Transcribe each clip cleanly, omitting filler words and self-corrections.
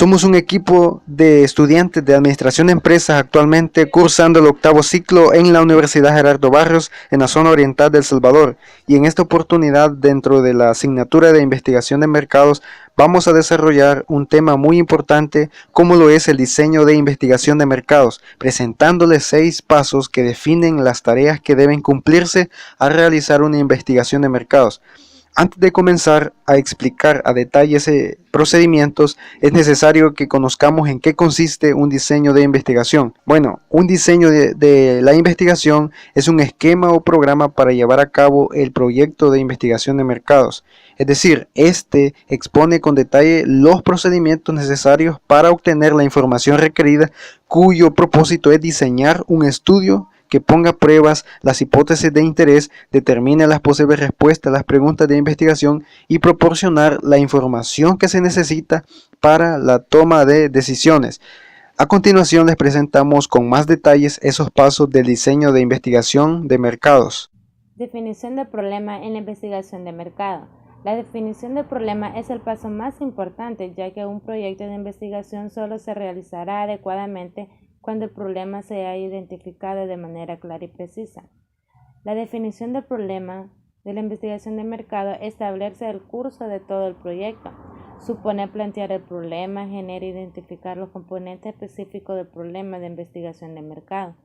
Somos un equipo de estudiantes de Administración de Empresas actualmente cursando el 8º ciclo en la Universidad Gerardo Barrios en la zona oriental de El Salvador, y en esta oportunidad dentro de la asignatura de Investigación de Mercados vamos a desarrollar un tema muy importante como lo es el diseño de investigación de mercados, presentándoles 6 pasos que definen las tareas que deben cumplirse al realizar una investigación de mercados. Antes de comenzar a explicar a detalle ese procedimientos, es necesario que conozcamos en qué consiste un diseño de investigación. Bueno, un diseño de la investigación es un esquema o programa para llevar a cabo el proyecto de investigación de mercados. Es decir, este expone con detalle los procedimientos necesarios para obtener la información requerida, cuyo propósito es diseñar un estudio que ponga a pruebas las hipótesis de interés, determine las posibles respuestas a las preguntas de investigación y proporcionar la información que se necesita para la toma de decisiones. A continuación les presentamos con más detalles esos pasos del diseño de investigación de mercados. Definición del problema en la investigación de mercado. La definición del problema es el paso más importante, ya que un proyecto de investigación solo se realizará adecuadamente cuando el problema se haya identificado de manera clara y precisa. La definición del problema de la investigación de mercado establece el curso de todo el proyecto. Supone plantear el problema, genera e identificar los componentes específicos del problema de investigación de mercado.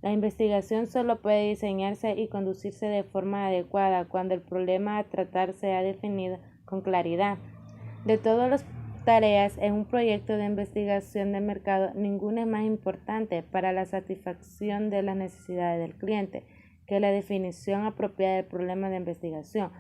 La investigación solo puede diseñarse y conducirse de forma adecuada cuando el problema a tratar se ha definido con claridad. De todas las tareas en un proyecto de investigación de mercado, ninguna es más importante para la satisfacción de las necesidades del cliente que la definición apropiada del problema de investigación.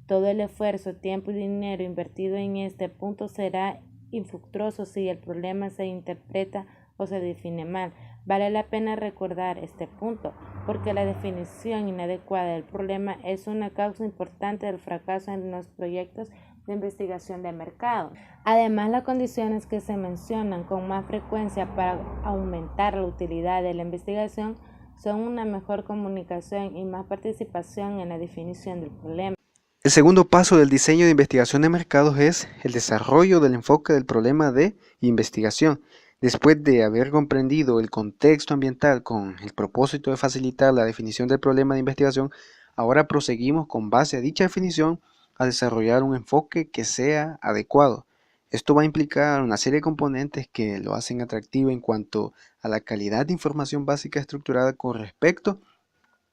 Todo el esfuerzo, tiempo y dinero invertido en este punto será infructuoso si el problema se interpreta o se define mal. Vale la pena recordar este punto, porque la definición inadecuada del problema es una causa importante del fracaso en los proyectos de investigación de mercado. Además, las condiciones que se mencionan con más frecuencia para aumentar la utilidad de la investigación son una mejor comunicación y más participación en la definición del problema. El segundo paso del diseño de investigación de mercados es el desarrollo del enfoque del problema de investigación. Después de haber comprendido el contexto ambiental con el propósito de facilitar la definición del problema de investigación, ahora proseguimos con base a dicha definición a desarrollar un enfoque que sea adecuado. Esto va a implicar una serie de componentes que lo hacen atractivo en cuanto a la calidad de información básica estructurada con respecto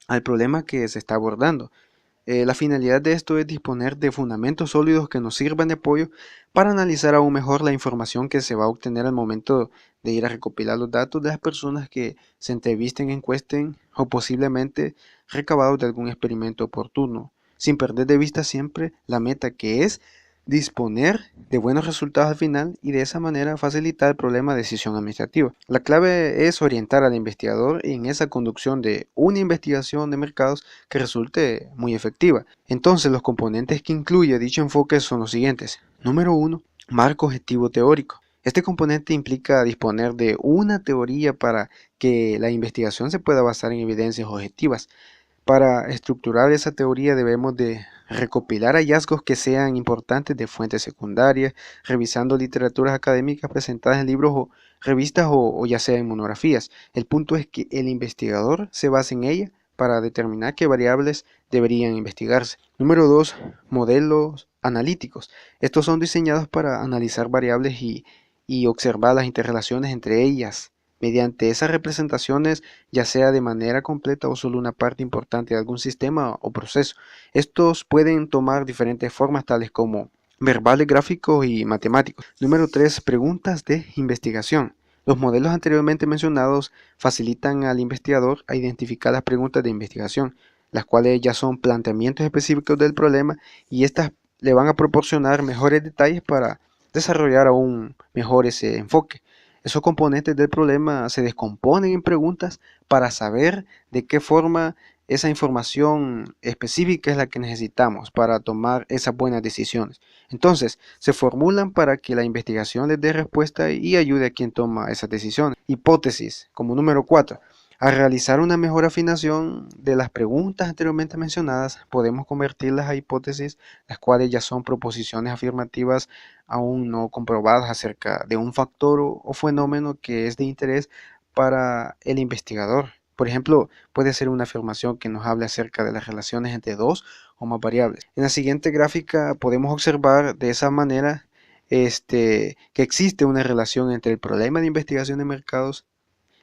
al problema que se está abordando. La finalidad de esto es disponer de fundamentos sólidos que nos sirvan de apoyo para analizar aún mejor la información que se va a obtener al momento de ir a recopilar los datos de las personas que se entrevisten, encuesten o posiblemente recabados de algún experimento oportuno, sin perder de vista siempre la meta, que es disponer de buenos resultados al final y de esa manera facilitar el problema de decisión administrativa. La clave es orientar al investigador en esa conducción de una investigación de mercados que resulte muy efectiva. Entonces, los componentes que incluye dicho enfoque son los siguientes. Número 1, marco objetivo teórico. Este componente implica disponer de una teoría para que la investigación se pueda basar en evidencias objetivas. Para estructurar esa teoría debemos de recopilar hallazgos que sean importantes de fuentes secundarias, revisando literaturas académicas presentadas en libros o revistas o ya sea en monografías. El punto es que el investigador se base en ella para determinar qué variables deberían investigarse. Número 2, modelos analíticos. Estos son diseñados para analizar variables y observar las interrelaciones entre ellas mediante esas representaciones, ya sea de manera completa o solo una parte importante de algún sistema o proceso. Estos pueden tomar diferentes formas, tales como verbales, gráficos y matemáticos. Número 3, preguntas de investigación. Los modelos anteriormente mencionados facilitan al investigador a identificar las preguntas de investigación, las cuales ya son planteamientos específicos del problema, y estas le van a proporcionar mejores detalles para desarrollar aún mejor ese enfoque. Esos componentes del problema se descomponen en preguntas para saber de qué forma esa información específica es la que necesitamos para tomar esas buenas decisiones. Entonces, se formulan para que la investigación les dé respuesta y ayude a quien toma esas decisiones. Hipótesis, como número 4. Al realizar una mejor afinación de las preguntas anteriormente mencionadas, podemos convertirlas a hipótesis, las cuales ya son proposiciones afirmativas aún no comprobadas acerca de un factor o fenómeno que es de interés para el investigador. Por ejemplo, puede ser una afirmación que nos hable acerca de las relaciones entre dos o más variables. En la siguiente gráfica podemos observar de esa manera que existe una relación entre el problema de investigación de mercados,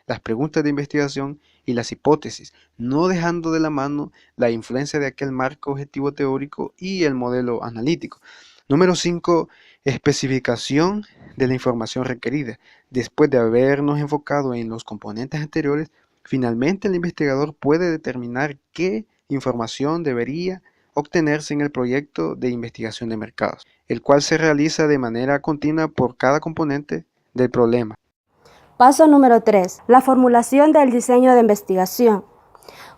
las preguntas de investigación y las hipótesis, no dejando de la mano la influencia de aquel marco objetivo teórico y el modelo analítico. Número 5. Especificación de la información requerida. Después de habernos enfocado en los componentes anteriores, finalmente el investigador puede determinar qué información debería obtenerse en el proyecto de investigación de mercados, el cual se realiza de manera continua por cada componente del problema. Paso número 3. La formulación del diseño de investigación.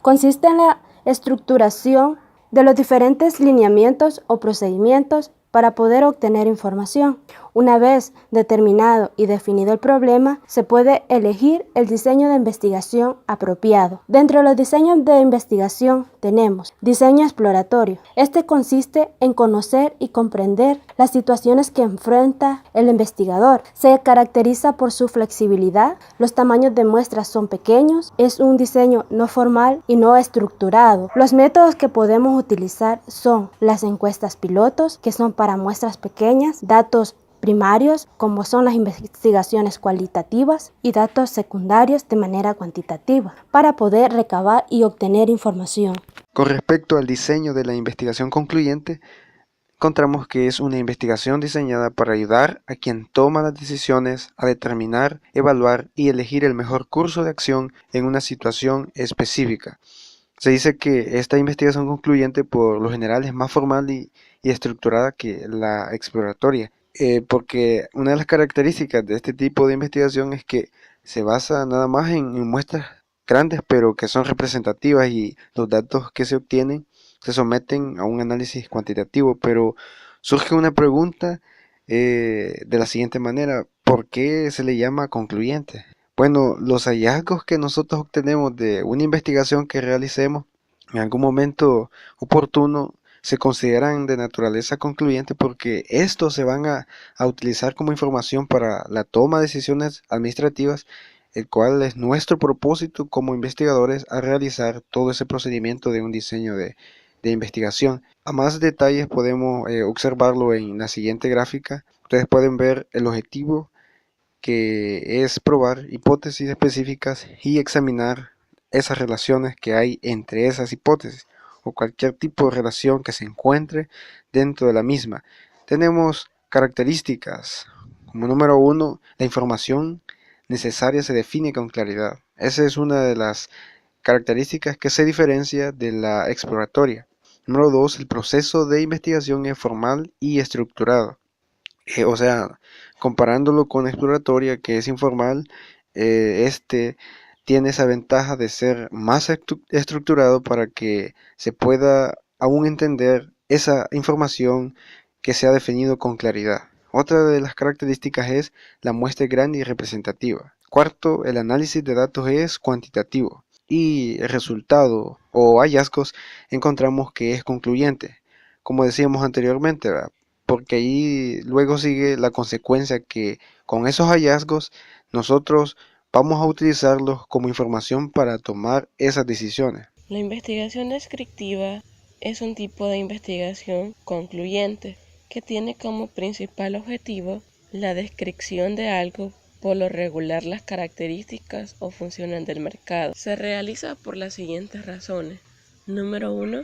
Consiste en la estructuración de los diferentes lineamientos o procedimientos para poder obtener información. Una vez determinado y definido el problema, se puede elegir el diseño de investigación apropiado. Dentro de los diseños de investigación tenemos diseño exploratorio. Este consiste en conocer y comprender las situaciones que enfrenta el investigador. Se caracteriza por su flexibilidad, los tamaños de muestras son pequeños, es un diseño no formal y no estructurado. Los métodos que podemos utilizar son las encuestas pilotos, que son para muestras pequeñas, datos primarios, como son las investigaciones cualitativas, y datos secundarios de manera cuantitativa, para poder recabar y obtener información. Con respecto al diseño de la investigación concluyente, encontramos que es una investigación diseñada para ayudar a quien toma las decisiones a determinar, evaluar y elegir el mejor curso de acción en una situación específica. Se dice que esta investigación concluyente por lo general es más formal y estructurada que la exploratoria, porque una de las características de este tipo de investigación es que se basa nada más en muestras grandes pero que son representativas, y los datos que se obtienen se someten a un análisis cuantitativo. Pero surge una pregunta de la siguiente manera: ¿por qué se le llama concluyente? Bueno, los hallazgos que nosotros obtenemos de una investigación que realicemos en algún momento oportuno se consideran de naturaleza concluyente, porque estos se van a utilizar como información para la toma de decisiones administrativas, el cual es nuestro propósito como investigadores a realizar todo ese procedimiento de un diseño de investigación. A más detalles podemos observarlo en la siguiente gráfica. Ustedes pueden ver el objetivo, que es probar hipótesis específicas y examinar esas relaciones que hay entre esas hipótesis o cualquier tipo de relación que se encuentre dentro de la misma. Tenemos características como número 1, la información necesaria se define con claridad. Esa es una de las características que se diferencia de la exploratoria. Número 2, el proceso de investigación es formal y estructurado. O sea, comparándolo con exploratoria, que es informal, tiene esa ventaja de ser más estructurado para que se pueda aún entender esa información que se ha definido con claridad. Otra de las características es la muestra grande y representativa. Cuarto, el análisis de datos es cuantitativo y el resultado o hallazgos encontramos que es concluyente. Como decíamos anteriormente, ¿verdad? Porque ahí luego sigue la consecuencia que con esos hallazgos nosotros vamos a utilizarlos como información para tomar esas decisiones. La investigación descriptiva es un tipo de investigación concluyente que tiene como principal objetivo la descripción de algo, por lo regular las características o funciones del mercado. Se realiza por las siguientes razones. Número 1.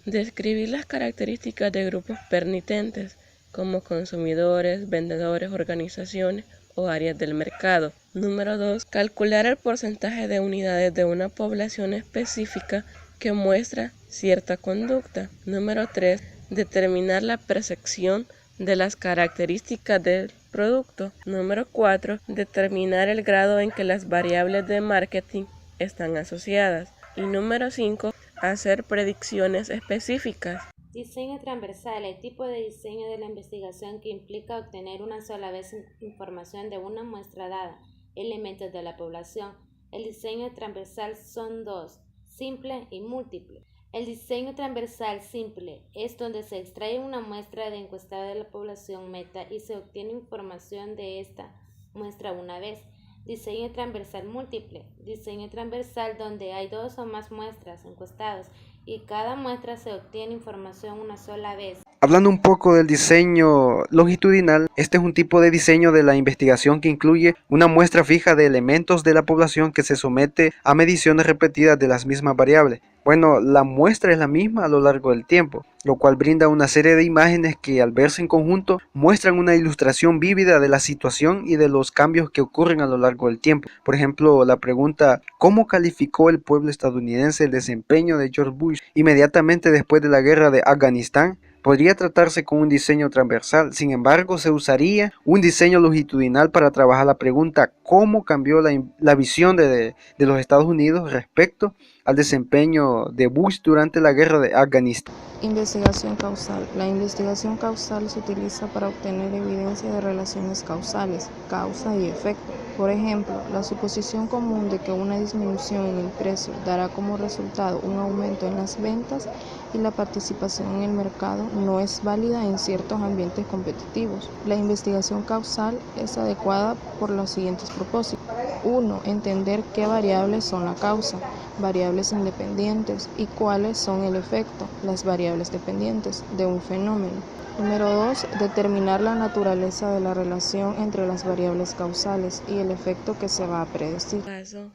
Describir las características de grupos permitentes, como consumidores, vendedores, organizaciones o áreas del mercado. Número 2. Calcular el porcentaje de unidades de una población específica que muestra cierta conducta. Número 3. Determinar la percepción de las características del producto. Número 4. Determinar el grado en que las variables de marketing están asociadas. Y número 5. Hacer predicciones específicas. Diseño transversal: el tipo de diseño de la investigación que implica obtener una sola vez información de una muestra dada, elementos de la población, El diseño transversal son dos, simple y múltiple. El diseño transversal simple es donde se extrae una muestra de encuestada de la población meta y se obtiene información de esta muestra una vez. Diseño transversal múltiple. Diseño transversal donde hay dos o más muestras encuestadas y cada muestra se obtiene información una sola vez. Hablando un poco del diseño longitudinal, este es un tipo de diseño de la investigación que incluye una muestra fija de elementos de la población que se somete a mediciones repetidas de las mismas variables. Bueno, la muestra es la misma a lo largo del tiempo, lo cual brinda una serie de imágenes que al verse en conjunto muestran una ilustración vívida de la situación y de los cambios que ocurren a lo largo del tiempo. Por ejemplo, la pregunta ¿cómo calificó el pueblo estadounidense el desempeño de George Bush inmediatamente después de la guerra de Afganistán? Podría tratarse con un diseño transversal, sin embargo se usaría un diseño longitudinal para trabajar la pregunta ¿cómo cambió la visión de los Estados Unidos respecto al desempeño de Bush durante la guerra de Afganistán? Investigación causal. La investigación causal se utiliza para obtener evidencia de relaciones causales, causa y efecto. Por ejemplo, la suposición común de que una disminución en el precio dará como resultado un aumento en las ventas y la participación en el mercado no es válida en ciertos ambientes competitivos. La investigación causal es adecuada por los siguientes propósitos. 1. Entender qué variables son la causa, variables independientes, y cuáles son el efecto, las variables dependientes, de un fenómeno. Número 2. Determinar la naturaleza de la relación entre las variables causales y el efecto que se va a predecir. Paso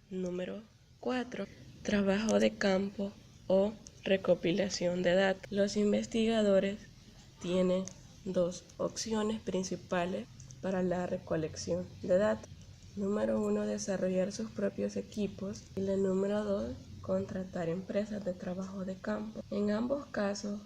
número 4. Trabajo de campo o recopilación de datos. Los investigadores tienen dos opciones principales para la recolección de datos. Número 1, desarrollar sus propios equipos, y la número 2, contratar empresas de trabajo de campo. En ambos casos,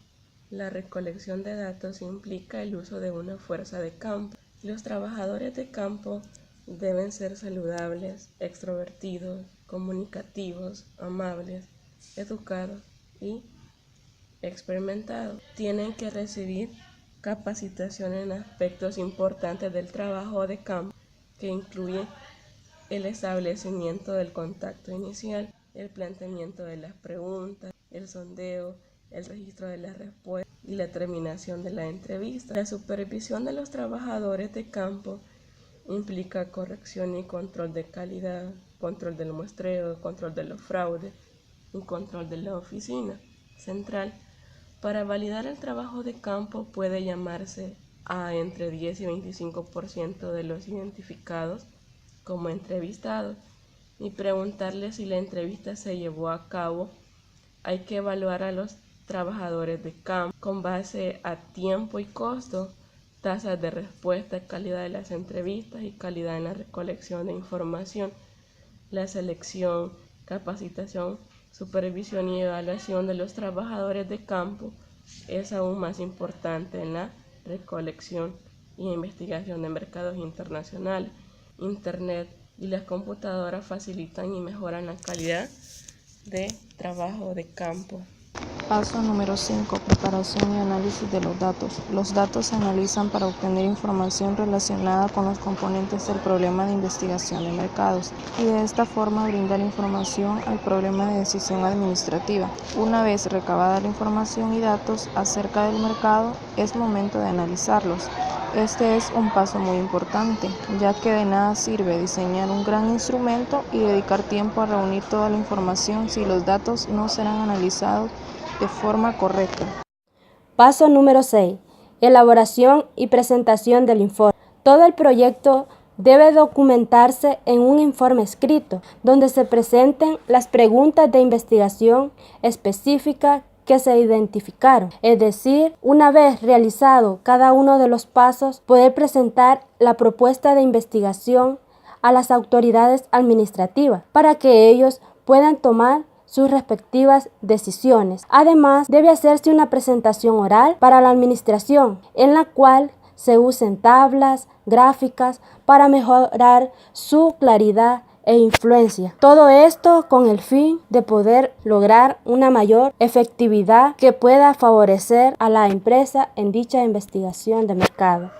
la recolección de datos implica el uso de una fuerza de campo. Los trabajadores de campo deben ser saludables, extrovertidos, comunicativos, amables, educados y experimentados. Tienen que recibir capacitación en aspectos importantes del trabajo de campo, que incluye el establecimiento del contacto inicial, el planteamiento de las preguntas, el sondeo, el registro de las respuestas y la terminación de la entrevista. La supervisión de los trabajadores de campo implica corrección y control de calidad, control del muestreo, control de los fraudes y control de la oficina central. Para validar el trabajo de campo puede llamarse a entre 10 y 25% de los identificados como entrevistados y preguntarles si la entrevista se llevó a cabo. Hay que evaluar a los trabajadores de campo con base a tiempo y costo, tasas de respuesta, calidad de las entrevistas y calidad en la recolección de información. La selección, capacitación, supervisión y evaluación de los trabajadores de campo es aún más importante en la recolección y investigación de mercados internacionales. Internet y las computadoras facilitan y mejoran la calidad de trabajo de campo. Paso número 5. Preparación y análisis de los datos. Los datos se analizan para obtener información relacionada con los componentes del problema de investigación de mercados y de esta forma brindar información al problema de decisión administrativa. Una vez recabada la información y datos acerca del mercado, es momento de analizarlos. Este es un paso muy importante, ya que de nada sirve diseñar un gran instrumento y dedicar tiempo a reunir toda la información si los datos no serán analizados de forma correcta. Paso número 6. Elaboración y presentación del informe. Todo el proyecto debe documentarse en un informe escrito, donde se presenten las preguntas de investigación específicas que se identificaron. Es decir, una vez realizado cada uno de los pasos, poder presentar la propuesta de investigación a las autoridades administrativas para que ellos puedan tomar sus respectivas decisiones. Además, debe hacerse una presentación oral para la administración, en la cual se usen tablas, gráficas, para mejorar su claridad e influencia. Todo esto con el fin de poder lograr una mayor efectividad que pueda favorecer a la empresa en dicha investigación de mercado.